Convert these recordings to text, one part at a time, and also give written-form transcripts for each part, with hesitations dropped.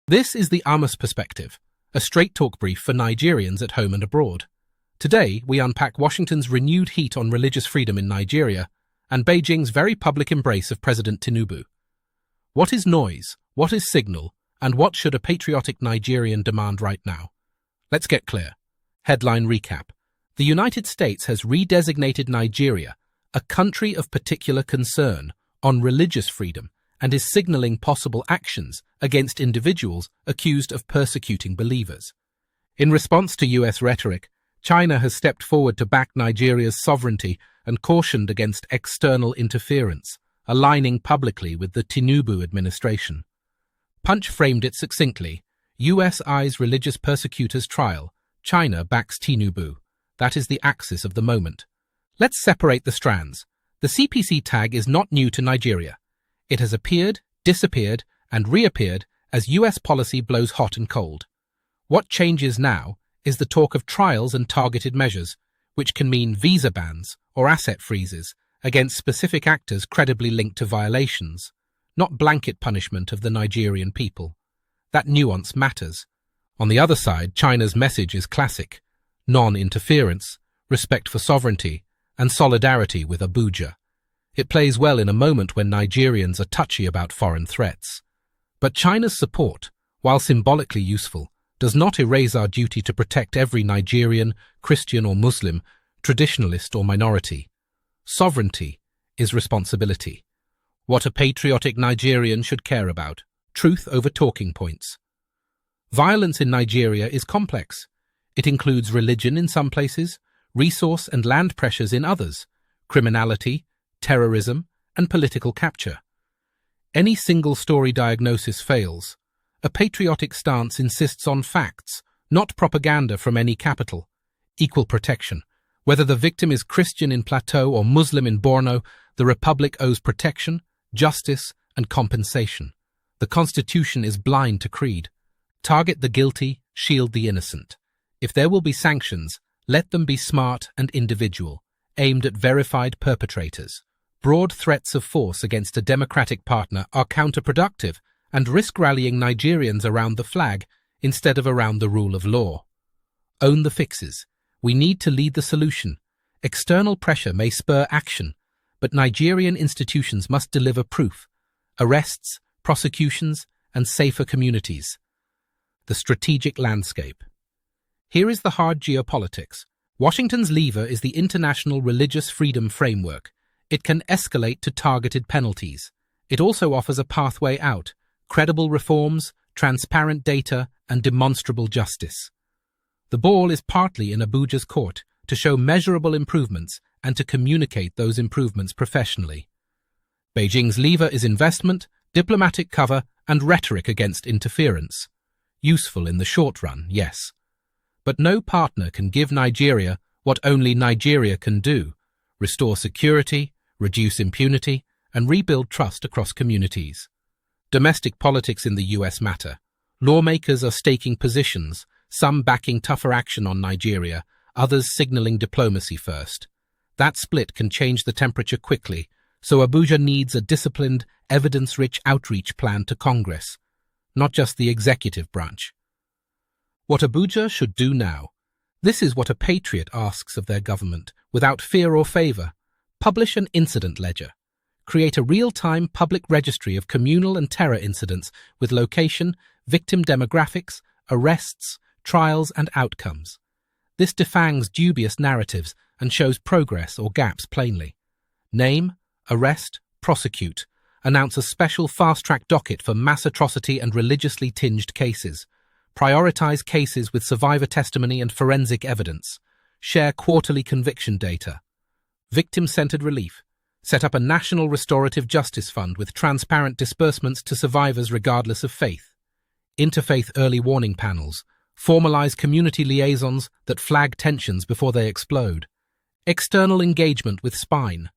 This is the Amos Perspective, a straight-talk brief for Nigerians at home and abroad. Today, we unpack Washington's renewed heat on religious freedom in Nigeria and Beijing's very public embrace of President Tinubu. What is noise? What is signal? And what should a patriotic Nigerian demand right now? Let's get clear. Headline recap. The United States has redesignated Nigeria a country of particular concern on religious freedom and is signaling possible actions against individuals accused of persecuting believers. In response to US rhetoric, China has stepped forward to back Nigeria's sovereignty and cautioned against external interference, aligning publicly with the Tinubu administration. Punch framed it succinctly: US eyes religious persecutors trial, China backs Tinubu. That is the axis of the moment. Let's separate the strands. The CPC tag is not new to Nigeria. It has appeared, disappeared, and reappeared as US policy blows hot and cold. What changes now is the talk of trials and targeted measures, which can mean visa bans or asset freezes against specific actors credibly linked to violations, not blanket punishment of the Nigerian people. That nuance matters. On the other side, China's message is classic: non-interference, respect for sovereignty, and solidarity with Abuja. It plays well in a moment when Nigerians are touchy about foreign threats. But China's support, while symbolically useful, does not erase our duty to protect every Nigerian, Christian or Muslim, traditionalist or minority. Sovereignty is responsibility. What a patriotic Nigerian should care about: truth over talking points. Violence in Nigeria is complex. It includes religion in some places, resource and land pressures in others, criminality, terrorism, and political capture. Any single-story diagnosis fails. A patriotic stance insists on facts, not propaganda from any capital. Equal protection. Whether the victim is Christian in Plateau or Muslim in Borno, the Republic owes protection, justice, and compensation. The Constitution is blind to creed. Target the guilty, shield the innocent. If there will be sanctions, let them be smart and individual, aimed at verified perpetrators. Broad threats of force against a democratic partner are counterproductive and risk rallying Nigerians around the flag instead of around the rule of law. Own the fixes. We need to lead the solution. External pressure may spur action, but Nigerian institutions must deliver proof: arrests, prosecutions, and safer communities. The strategic landscape. Here is the hard geopolitics. Washington's lever is the International Religious Freedom Framework. It can escalate to targeted penalties. It also offers a pathway out: credible reforms, transparent data, and demonstrable justice. The ball is partly in Abuja's court to show measurable improvements and to communicate those improvements professionally. Beijing's lever is investment, diplomatic cover, and rhetoric against interference. Useful in the short run, yes. But no partner can give Nigeria what only Nigeria can do: restore security, reduce impunity, and rebuild trust across communities. Domestic politics in the US matter. Lawmakers are staking positions, some backing tougher action on Nigeria, others signaling diplomacy first. That split can change the temperature quickly, so Abuja needs a disciplined, evidence-rich outreach plan to Congress, not just the executive branch. What Abuja should do now. This is what a patriot asks of their government, without fear or favor. Publish an incident ledger. Create a real-time public registry of communal and terror incidents with location, victim demographics, arrests, trials, and outcomes. This defangs dubious narratives and shows progress or gaps plainly. Name, arrest, prosecute. Announce a special fast-track docket for mass atrocity and religiously tinged cases. Prioritize cases with survivor testimony and forensic evidence. Share quarterly conviction data. Victim-centered relief. Set up a national restorative justice fund with transparent disbursements to survivors regardless of faith. Interfaith early warning panels. Formalize community liaisons that flag tensions before they explode. External engagement with spine.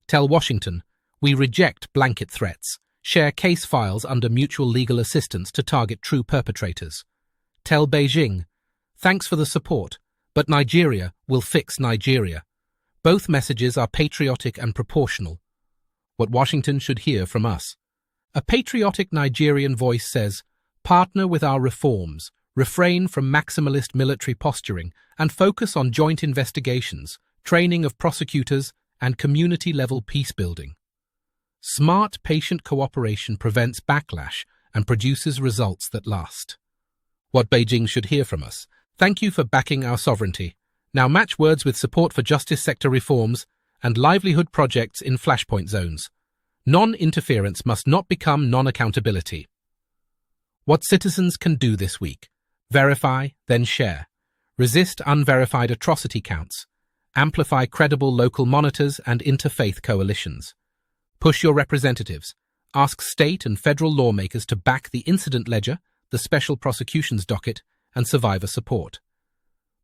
Tell Washington, we reject blanket threats. Share case files under mutual legal assistance to target true perpetrators. Tell Beijing, thanks for the support, but Nigeria will fix Nigeria. Both messages are patriotic and proportional. What Washington should hear from us. A patriotic Nigerian voice says, Partner with our reforms, refrain from maximalist military posturing, and focus on joint investigations, training of prosecutors, and community-level peace-building. Smart patient cooperation prevents backlash and produces results that last. What Beijing should hear from us. Thank you for backing our sovereignty. Now match words with support for justice sector reforms and livelihood projects in flashpoint zones. Non-interference must not become non-accountability. What citizens can do this week. Verify, then share. Resist unverified atrocity counts. Amplify credible local monitors and interfaith coalitions. Push your representatives. Ask state and federal lawmakers to back the incident ledger, the special prosecutions docket, and survivor support.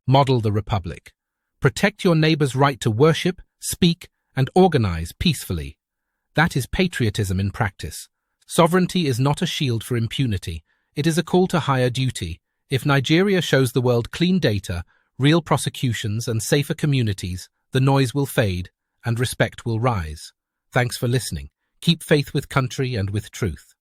Model the Republic. Protect your neighbor's right to worship, speak, and organize peacefully. That is patriotism in practice. Sovereignty is not a shield for impunity. It is a call to higher duty. If Nigeria shows the world clean data, real prosecutions, and safer communities, the noise will fade and respect will rise. Thanks for listening. Keep faith with country and with truth.